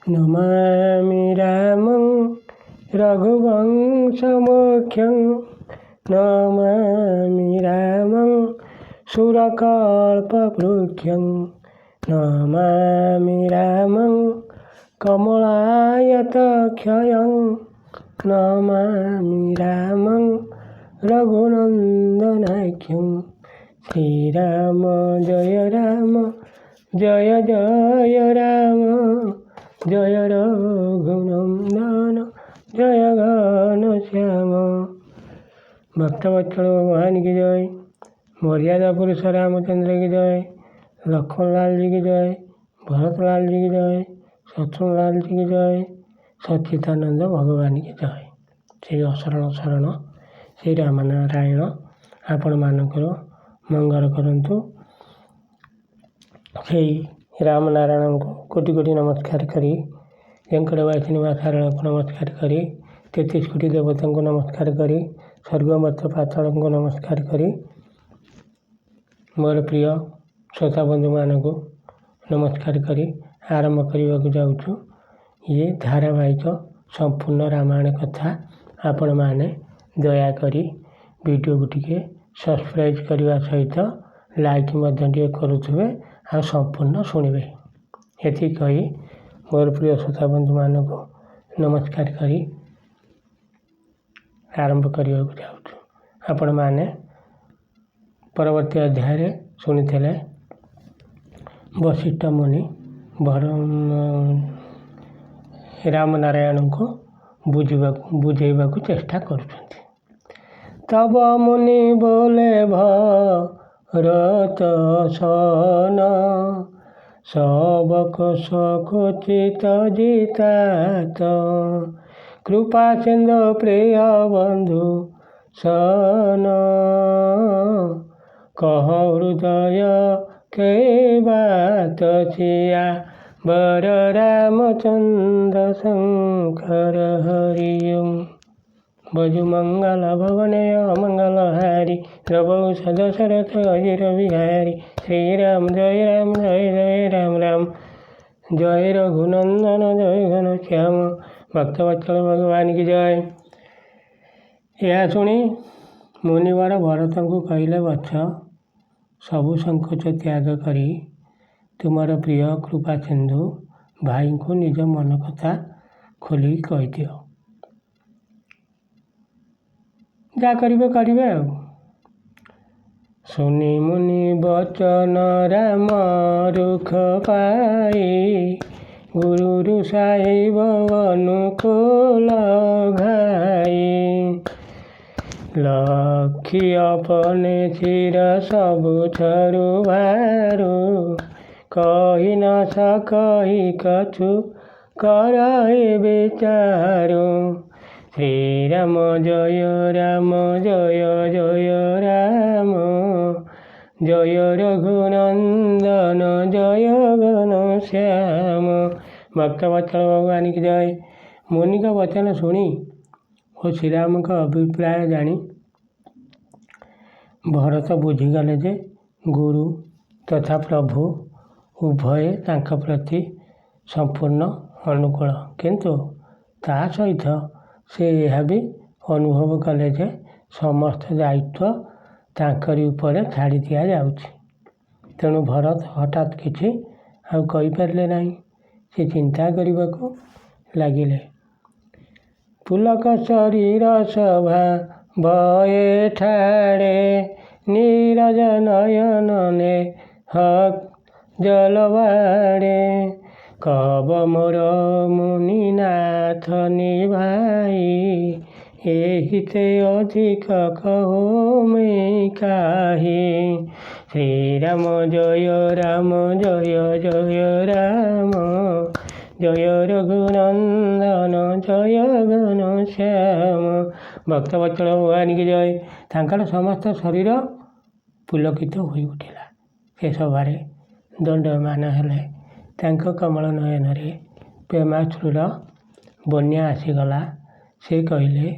नमामि रामं रघुवंशमुख्यं नमामि रामं सुरकल्पवृक्षं नमामि रामं कमलायतक्षयं नमामि रामं रघुनन्दनाख्यं श्रीराम जय जय राम जय रघुनंदन जय घनश्याम। भक्तवत्सल भगवान की जय। मर्यादा पुरुष रामचंद्र की जय। लक्ष्मण लाल जी की जय। भरत लाल जी की जय। शत्रुघ्न लाल जी की जय। सच्चिदानंद भगवान की जय। श्री अशरण शरण श्री रामनारायण आपण मानकर मंगल करंतु। से रामनारायण को कोटि कोटि नमस्कार करी वेंकटवासी निवासारण को नमस्कार करी 33 कोटि देवता को नमस्कार करी स्वर्गमत्त पाताल को नमस्कार करी मोर प्रिय श्रोता बंधु मान को नमस्कार करी आरंभ करने को जाऊँ। ये धारावाहिक संपूर्ण रामायण कथा आपण मैंने दयाकोरी वीडियो को टिके सब्सक्राइब करने सहित लाइक करुवे आ संपूर्ण शुणवे। ये कही मोर प्रिय श्रोता बंधु मान को नमस्कार करी आरंभ करने को जाऊँ। आपण मैंने परवर्ती अध्याय शुणी वशिष्ठ मुनि रामनारायण को बुझेवा चेष्टा करुछंती। तब मुनि बोले भरत सन सबक सकुचित जितात कृपा सिंधु प्रिय बंधु सन कह हृदय के बात सिया बर रामचंद्र शंकर हरिओम। बजु मंगल भवनय मंगल हारी प्रभु सदशरथ अजिर बिहारी श्री राम जय राम राम जय रघुनंदन जय घनश्याम। भक्तवत्सल भगवान की जय। यह शुणी मुनिवर भरत को कहले वत्स सबु संकोच त्याग करी तुमर प्रिय कृपा सिंधु भाई को निज मन कथा खोली कहीदियो जा करिवे। सुनी मुनि बचन राम रुख पाई गुरु साहिब अनुकूल घाई लखी अपने चिर सबु छरु भारू कही न सकही कछु करहि विचारू। श्री राम जय जय राम जय रघुनंदन जय घनश्याम। भक्तवत्सल भगवान की जय। मुनि का वचन सुनी और श्री राम का अभिप्राय जानी भरत बुझीगले जे गुरु तथा प्रभु उभय तांक प्रति संपूर्ण अनुकूल किंतु ता सहित से यह भी अनुभव कले जे समस्त दायित्व तांकरी ऊपर छाड़ी दिया जाउछि। तेणु भरत हठात किछि आउ कहि पारले नाही। से चिंता करने को लगिले। पुलक शरीर सभा भये ठाड़े नीरज नयन ने हक जलवाड़े कब मोर मुनिनाथ निभाई एहिते अधिक कहो मैं काही। श्री राम जय जय राम जय रघुनंदन जय घनश्याम। भक्तवत्सल भगवान की जय। तांकर समस्त शरीर पुलकित हो उठिला। से सभारे दंडमान हेले। तांक कमल नयन प्रेमाश्रुर बन्या आसीगला। से कहले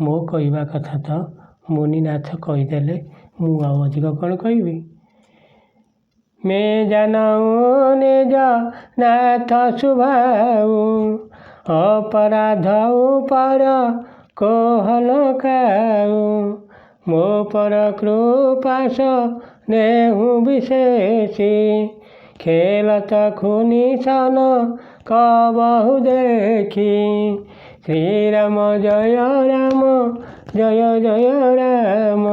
मो कहवा कथा तो मुनिनाथ कहीदेले मु अधिक कौन कहबी। मैं जानाऊँ निज नाथ शुभाऊ अपराध पर कोहन खाऊ मो पर कृपास नेहु विशेषी खेलत खुनी सन कबहु देखी श्रीराम जय राम जय जय राम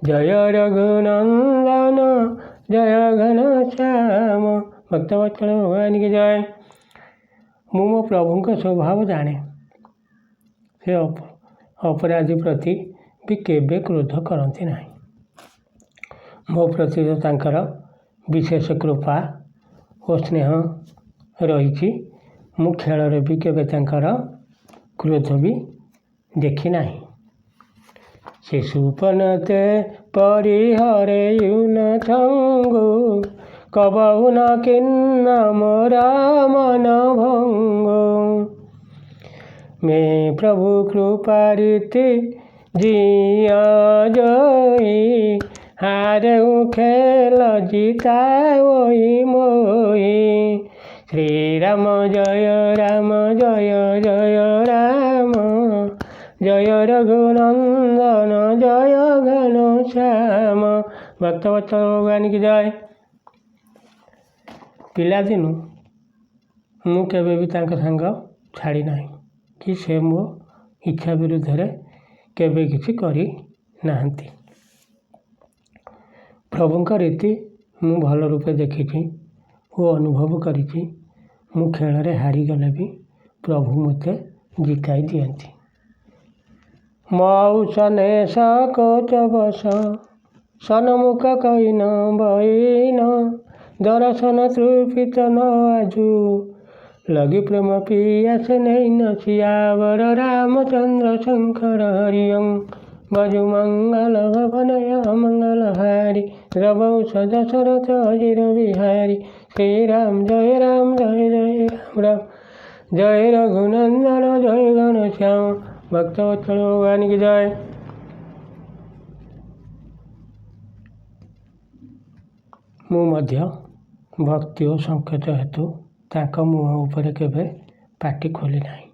जय रघुनंदन जय घनश्याम। भक्तवत्सल भगवान की जय। ମୁଁ ମୋ ପ୍ରଭୁଙ୍କ ସ୍ୱଭାବ ଜାଣେ। ସେ ଅପରାଧୀ ପ୍ରତି ବି କେବେ କ୍ରୋଧ କରନ୍ତି ନାହିଁ। ମୋ ପ୍ରତି ତ ତାଙ୍କର ବିଶେଷ କୃପା ଓ ସ୍ନେହ ରହିଛି। ମୁଁ ଖେଳରେ ବି କେବେ ତାଙ୍କର କ୍ରୋଧ ବି ଦେଖି ନାହିଁ। ଶିଶୁପନତେ ପରିହରେୟୁନ ଛଙ୍ଗୁ କବହୁ ନ କିନ୍ନ ମୋର ମନ ଭଙ୍ଗୁ ମେ ପ୍ରଭୁ କୃପାରିତି ଜିୟ ଜୟୀ ହାରେଉ ଖେଳ ଜିତା ଓଇ ମୋଇ ଶ୍ରୀରାମ ଜୟ ରାମ ଜୟ ଜୟ ରାମ ଜୟ ରଘୁନନ୍ଦନ ଜୟ ଘନଶ୍ୟାମ। ଭକ୍ତବତ୍ସଳ ଭଗବାନ କି ଜୟ। ପିଲାଦିନୁ ମୁଁ କେବେ ବି ତାଙ୍କ ସାଙ୍ଗ ଛାଡ଼ି ନାହିଁ କି ସେ ମୋ ଇଚ୍ଛା ବିରୁଦ୍ଧରେ କେବେ କିଛି କରି ନାହାନ୍ତି। ପ୍ରଭୁଙ୍କ ରୀତି ମୁଁ ଭଲ ରୂପେ ଦେଖିଛି ଓ ଅନୁଭବ କରିଛି। ମୁଁ ଖେଳରେ ହାରିଗଲେ ବି ପ୍ରଭୁ ମୋତେ ଜିତାଇ ଦିଅନ୍ତି। ମଉସନେ ସକୋଚ ବସ ସନମୁଖ କଇନ ବଇନ ଦର୍ଶନ ତୃପିତ ନ ଆଜୁ लगि प्रेम पियास नैन सियावर रामचंद्र शंकर हरियं भजु मंगल भवनय मंगल हारी रवौ सदशरथ अजिर बिहारी श्रीराम जय जय राम राम जय रघुनंदन जय घनश्याम। भक्तवत्सल भगवान की जय। ମୁଁ ମଧ୍ୟ ଭକ୍ତି ଓ ସଂକେତ ହେତୁ ତାଙ୍କ ମୁହଁ ଉପରେ କେବେ ପାଟି ଖୋଲି ନାହିଁ।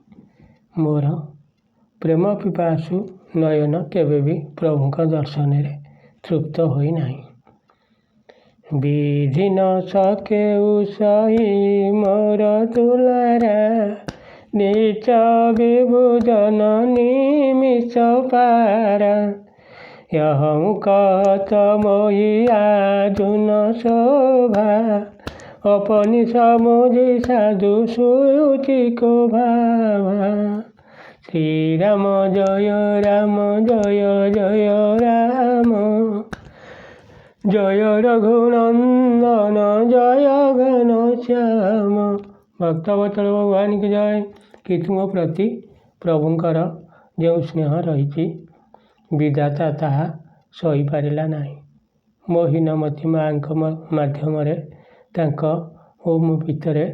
ମୋର ପ୍ରେମ ପିପାସୁ ନୟନ କେବେ ବି ପ୍ରଭୁଙ୍କ ଦର୍ଶନରେ ତୃପ୍ତ ହୋଇନାହିଁ। ବିଧି ନ ସକେଉ ସହି ମୋର ତୁଲାରା ନିଚ ବିଭୁଜନ ନିମିଷ ପାରା यहं कहत मोहि आजुन शोभा अपनी समुझी साधु सुयुचि को भावा श्रीराम जय जय राम जय रघुनंदन जय घनश्याम। भक्तवत्सल भगवान की जय। କିନ୍ତୁ ମୋ ପ୍ରति ପ୍ରଭୁଙ୍କର ଯେଉଁ ସ୍ନେହ ରହିଛି ବିଧାତା ତାହା ସହିପାରିଲା ନାହିଁ। ମୋ ହୀନମତି ମାଆଙ୍କ ମାଧ୍ୟମରେ ତାଙ୍କ ଓ ମୋ ଭିତରେ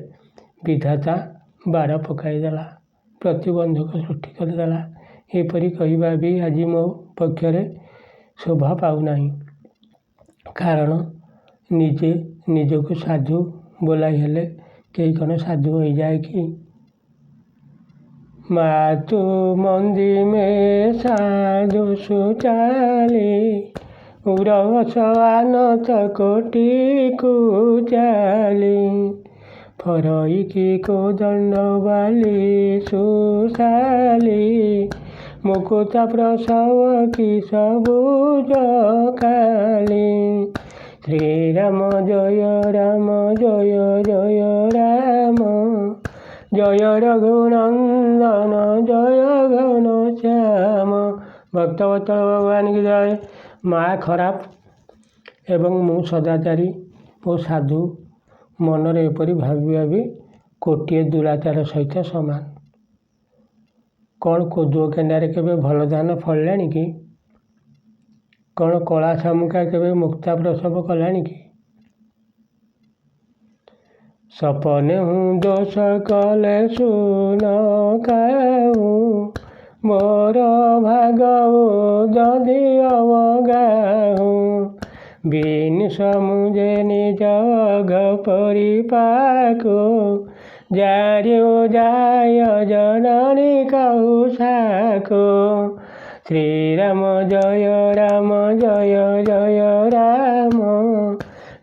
ବିଧାତା ବାଡ଼ ପକାଇଦେଲା, ପ୍ରତିବନ୍ଧକ ସୃଷ୍ଟି କରିଦେଲା। ଏପରି କହିବା ବି ଆଜି ମୋ ପକ୍ଷରେ ଶୋଭା ପାଉନାହିଁ। କାରଣ ନିଜେ ନିଜକୁ ସାଧୁ ବୋଲାଇ ହେଲେ କେହି କ'ଣ ସାଧୁ ହୋଇଯାଏ କି? ମାତୁ ମନ୍ଦି ମେ ସାଧୁ ସୁଚାଲି ଉରସ ଆନତ କୋଟିକୁ ଚାଲି ଫରଇକି କୋଦଣ୍ଡ ବାଲି ସୁଶାଲି ମୁକୁତା ପ୍ରସବ କି ସବୁଜ କାଲି ଶ୍ରୀରାମ ଜୟ ଜୟ ରାମ ଜୟ ରଘୁନନ୍ଦନ ଜୟ ଘନଶ୍ୟାମ। ଭକ୍ତବତ୍सल ଭଗବାନ କି ଜୟ। ମା ଖରାପ ଏବଂ ମୁଁ ସଦାଚାରୀ ଓ ସାଧୁ ମନରେ ଏପରି ଭାବିବା ବି କୋଟିଏ ଦୁରାଚାର ସହିତ ସମାନ। କ'ଣ କୋଦୁଅ କେଣ୍ଡାରେ କେବେ ଭଲ ଧାନ ଫଳିଲାଣି କି? କ'ଣ କଳା ଶାମୁକା କେବେ ମୁକ୍ତା ପ୍ରସବ କଲାଣି କି? सपने हूँ दोष कले सुन काहू मोर भाग जदि अवगाहू ବିନୁ ସମୁଜେ ନିଜ ପରିପାକ ଜାରି ଯାୟ ଜନନୀ କହୁ ଶାକ। ଶ୍ରୀରାମ ଜୟ ଜୟ ରାମ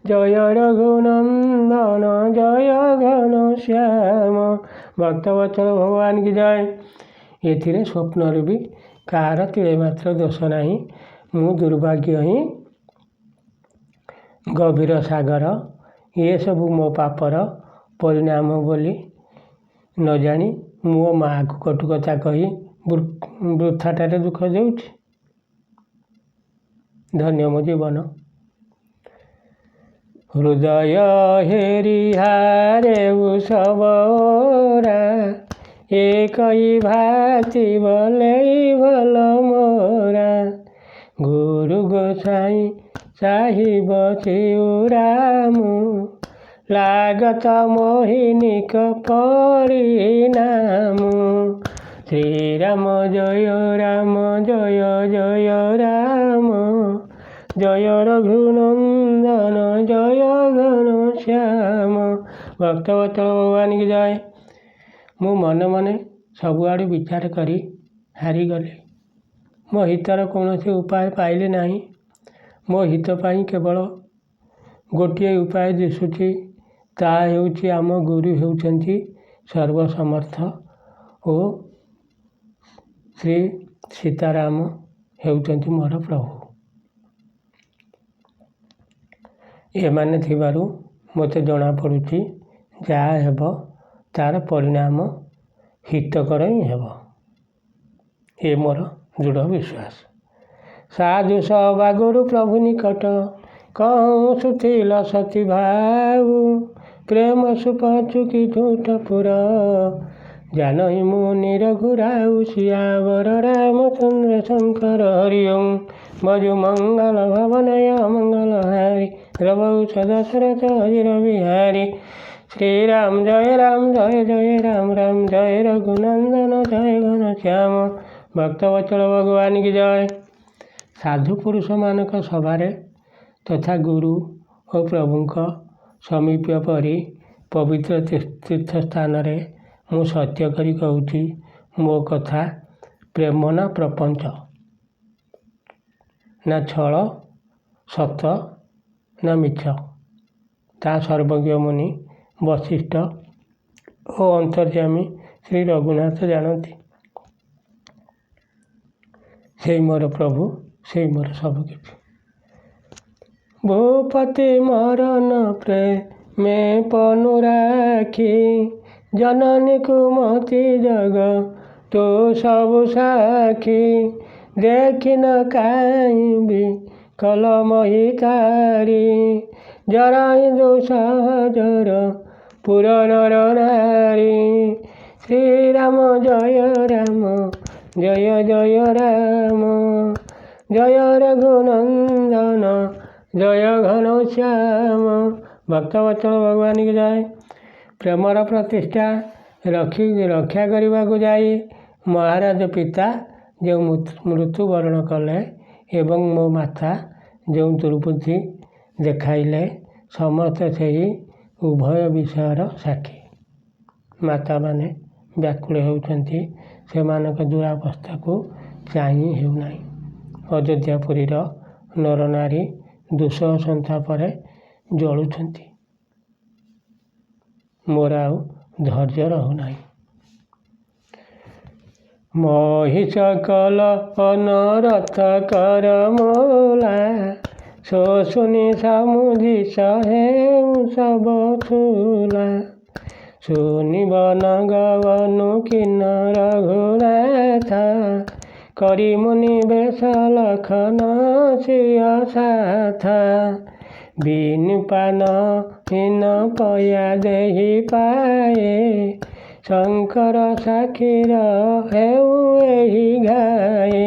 ଜୟ ରଘୁନନ୍ଦନ ଜୟ ଘନଶ୍ୟାମ। ଭକ୍ତବତ୍ସଳ ଭଗବାନ କି ଜୟ। ଏଥିରେ ସ୍ୱପ୍ନରେ ବି କାହାର ତିଳେ ମାତ୍ର ଦୋଷ ନାହିଁ। ମୁଁ ଦୁର୍ଭାଗ୍ୟ ହିଁ ଗଭୀର ସାଗର, ଏସବୁ ମୋ ପାପର ପରିଣାମ ବୋଲି ନ ଜାଣି ମୋ ମାଆକୁ କଟୁ କଥା କହି ବୃଥାଟାରେ ଦୁଃଖ ଦେଉଛି। ଧନ୍ୟ ମୋ ଜୀବନ। ହୃଦୟ ହେରିହାରେ ଉଷବରା ଏକଇ ଭାତି ବଲେଇ ଭଲ ମୋରା। ଗୁରୁ ଗୋସାଇଁ ସାହିବ ଶିଉରାମୁ ଲାଗତ ମୋହିନିକ ପରିଣାମ। ଶ୍ରୀରାମ ଜୟ ଜୟ ରାମ ଜୟ ରଘୁନନ୍ଦନ ଜୟ ଘନଶ୍ୟାମ। ଭକ୍ତବତ୍ସଳ ଭଗବାନ କି ଜୟ। ମୁଁ ମନେ ମନେ ସବୁଆଡ଼ୁ ବିଚାର କରି ହାରିଗଲି। ମୋ ହିତର କୌଣସି ଉପାୟ ପାଇଲି ନାହିଁ। ମୋ ହିତ ପାଇଁ କେବଳ ଗୋଟିଏ ଉପାୟ ଦିଶୁଛି, ତାହା ହେଉଛି ଆମ ଗୁରୁ ହେଉଛନ୍ତି ସର୍ବସମର୍ଥ ଓ ଶ୍ରୀ ସୀତାରାମ ହେଉଛନ୍ତି ମୋର ପ୍ରଭୁ। ଏମାନେ ଥିବାରୁ ମୋତେ ଜଣାପଡ଼ୁଛି ଯାହା ହେବ ତାର ପରିଣାମ ହିତକର ହିଁ ହେବ। ଏ ମୋର ଦୃଢ଼ ବିଶ୍ୱାସ। ସାଧୁ ସବା ଗୁରୁ ପ୍ରଭୁ ନିକଟ କହୁଁ ସୁଥିଲ ସତୀ ଭାଉ। ପ୍ରେମ ସୁପଚୁକି ଝୁଠ ପୁର ଜାନହି ମୁନି ରଘୁରାଉ। ସିୟାବର ରାମଚନ୍ଦ୍ର ଶଙ୍କର ହରି ଓಂ। ଭଜୁ ମଙ୍ଗଳ ଭବନୟ ମଙ୍ଗଳ ହାରି ରବଉ ସଦଶରଥ ହରିର ବିହାରୀ। ଶ୍ରୀରାମ ଜୟ ରାମ ଜୟ ରଘୁନନ୍ଦନ ଜୟ ଘନଶ୍ୟାମ। ଭକ୍ତବତ୍ସଳ ଭଗବାନ କି ଜୟ। ସାଧୁ ପୁରୁଷମାନଙ୍କ ସଭାରେ ତଥା ଗୁରୁ ଓ ପ୍ରଭୁଙ୍କ ସମୀପ୍ୟ ପରି ପବିତ୍ର ତୀର୍ଥ ସ୍ଥାନରେ ମୁଁ ସତ୍ୟ କରି କହୁଛି, ମୋ କଥା ପ୍ରେମ ନା ପ୍ରପଞ୍ଚ, ନା ଛଳ ସତ ନା ମିଛ, ତା ସର୍ବଜ୍ଞ ମୁନି ବଶିଷ୍ଠ ଓ ଅନ୍ତର୍ଯ୍ୟାମୀ ଶ୍ରୀ ରଘୁନାଥ ଜାଣନ୍ତି। ସେଇ ମୋର ପ୍ରଭୁ, ସେଇ ମୋର ସବୁକିଛି। ଭୂପତି ମରଣ ପ୍ରେମେ ପନୁରାଖି ଜନନୀ କୁମତି ଜଗ ତୁ ସବୁ ସାକ୍ଷୀ। ଦେଖିନ କାହିଁବି କଲମହି ତାରି ଜରାଇ ଦୁଃସହଜର ପୁର ନର ନାରୀ। ଶ୍ରୀରାମ ଜୟ ଜୟ ରାମ ଜୟ ରଘୁନନ୍ଦନ ଜୟ ଘନଶ୍ୟାମ। ଭକ୍ତବତ୍ସଳ ଭଗବାନ କି ଜୟ। ପ୍ରେମର ପ୍ରତିଷ୍ଠା ରକ୍ଷା କରିବାକୁ ଯାଇ ମହାରାଜ ପିତା ଯେଉଁ ମୃତ୍ୟୁବରଣ କଲେ ଏବଂ ମୋ ମାତା ଯେଉଁ ଦୁର୍ବୁଦ୍ଧି ଦେଖାଇଲେ, ସମସ୍ତେ ସେହି ଉଭୟ ବିଷୟର ସାକ୍ଷୀ। ମାତାମାନେ ବ୍ୟାକୁଳ ହେଉଛନ୍ତି, ସେମାନଙ୍କ ଦୁରାବସ୍ଥାକୁ ଚାହିଁ ହେଉନାହିଁ। ଅଯୋଧ୍ୟାପୁରୀର ନରନାରୀ ଦୁଃସହ ସନ୍ତାପରେ ଜଳୁଛନ୍ତି। ମୋର ଆଉ ଧୈର୍ଯ୍ୟ ରହୁନାହିଁ। ମହିଷ କଲ ଅନରଥ କର ମୋଲା ଶୋଷୁନି ସମୁଝି ସହେଉ ସବ ଥୁଲା। ଶୁନିବନ ଗବନୁ କିନ ରଘୁନାଥ କରି ମୁନି ବେଶ ଲଖନ ସିଂହ ସାଥ। ବିନୁପାନ ହୀନ ପୟା ଦେହି ପାଏ ଶଙ୍କର ସାକ୍ଷୀର ହେଉ ଏହି ଘାଏ।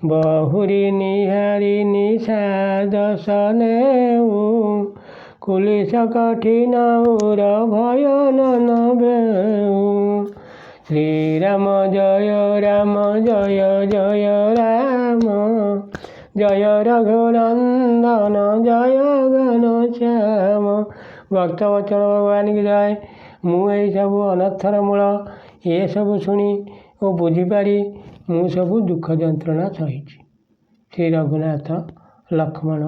ବହୁରି ନିହାରି ନିଷାଦ ସନେଉ କୁଲିଶ କଠିନ ଉର ଭୟ ନନ ବେଉ। ଶ୍ରୀରାମ ଜୟ ଜୟ ରାମ ଜୟ ରଘୁନନ୍ଦନ ରାମ ଭକ୍ତ ବଚନ ଭଗବାନ କି ଜୟ। ମୁଁ ଏହିସବୁ ଅନର୍ଥର ମୂଳ ଏସବୁ ଶୁଣି ଓ ବୁଝିପାରି ମୁଁ ସବୁ ଦୁଃଖ ଯନ୍ତ୍ରଣା ସହିଛି। ଶ୍ରୀ ରଘୁନାଥ ଲକ୍ଷ୍ମଣ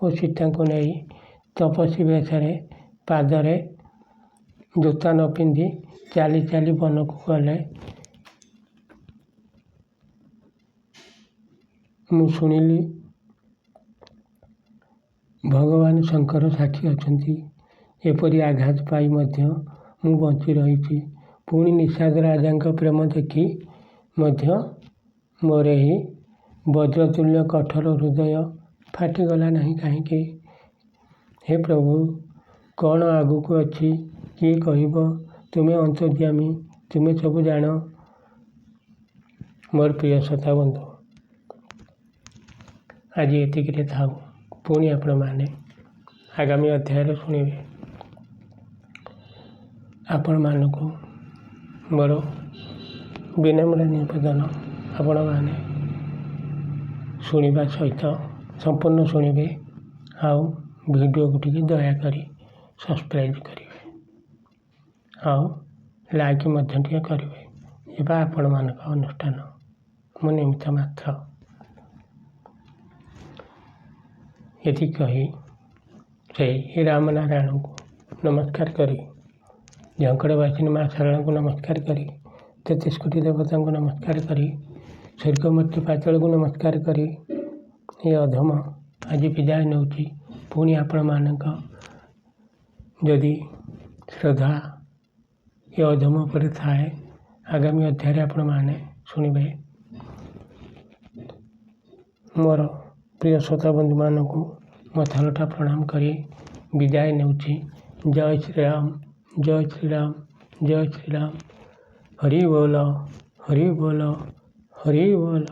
ଓ ସୀତାଙ୍କୁ ନେଇ ତପସ୍ୱୀ ବେଶରେ ପାଦରେ ଜୋତା ନ ପିନ୍ଧି ଚାଲି ଚାଲି ବନକୁ ଗଲେ। ମୁଁ ଶୁଣିଲି ଭଗବାନ ଶଙ୍କର ସାକ୍ଷୀ ଅଛନ୍ତି। ଏପରି ଆଘାତ ପାଇ ମଧ୍ୟ ମୁଁ ବଞ୍ଚି ରହିଛି। ପୁଣି ନିଷାଦ ରାଜାଙ୍କ ପ୍ରେମ ଦେଖି ମଧ୍ୟ ମୋର ଏହି ବଜ୍ରତୁଲ୍ୟ କଠୋର ହୃଦୟ ଫାଟିଗଲା ନାହିଁ କାହିଁକି? ହେ ପ୍ରଭୁ, କ'ଣ ଆଗକୁ ଅଛି କିଏ କହିବ? ତୁମେ ଅନ୍ତର୍ଯ୍ୟାମୀ, ତୁମେ ସବୁ ଜାଣ। ମୋର ପ୍ରିୟ ଶ୍ରୋତା ବନ୍ଧୁ, ଆଜି ଏତିକିରେ ଥାଉ। ପୁଣି ଆପଣମାନେ ଆଗାମୀ ଅଧ୍ୟାୟରେ ଶୁଣିବେ। ଆପଣମାନଙ୍କୁ ମୋର ବିନମ୍ର ନିବେଦନ, ଆପଣମାନେ ଶୁଣିବା ସହିତ ସମ୍ପୂର୍ଣ୍ଣ ଶୁଣିବେ ଆଉ ଭିଡ଼ିଓକୁ ଟିକେ ଦୟାକରି ସବସ୍କ୍ରାଇବ୍ କରିବେ ଆଉ ଲାଇକ୍ ମଧ୍ୟ ଟିକେ କରିବେ। ଏବେ ଆପଣମାନଙ୍କ ଅନୁଷ୍ଠାନ ମୁଁ ନିମିତ୍ତ ମାତ୍ର। ଏତିକି କହି ସେଇ ରାମନାରାୟଣଙ୍କୁ ନମସ୍କାର କରି, ଝଙ୍କଡ଼ବାସିନୀ ମା ଶାରଳାଙ୍କୁ ନମସ୍କାର କରି, 33 କୋଟି ଦେବତାଙ୍କୁ ନମସ୍କାର କରି, ସ୍ୱର୍ଗ ମୃତ୍ୟୁ ପାତାଳକୁ ନମସ୍କାର କରି ଏ ଅଧମ ଆଜି ବିଦାୟ ନେଉଛି। ପୁଣି ଆପଣମାନଙ୍କ ଯଦି ଶ୍ରଦ୍ଧା ଏ ଅଧମ ଉପରେ ଥାଏ, ଆଗାମୀ ଅଧ୍ୟାୟରେ ଆପଣମାନେ ଶୁଣିବେ। ମୋର ପ୍ରିୟ ଶ୍ରୋତା ବନ୍ଧୁମାନଙ୍କୁ ମଥାଲଟା ପ୍ରଣାମ କରି ବିଦାୟ ନେଉଛି। ଜୟ ଶ୍ରୀରାମ, ଜୟ ଶ୍ରୀରାମ, ଜୟ ଶ୍ରୀରାମ। ହରି ବୋଲ, ହରି ବୋଲ, ହରି ବୋଲ।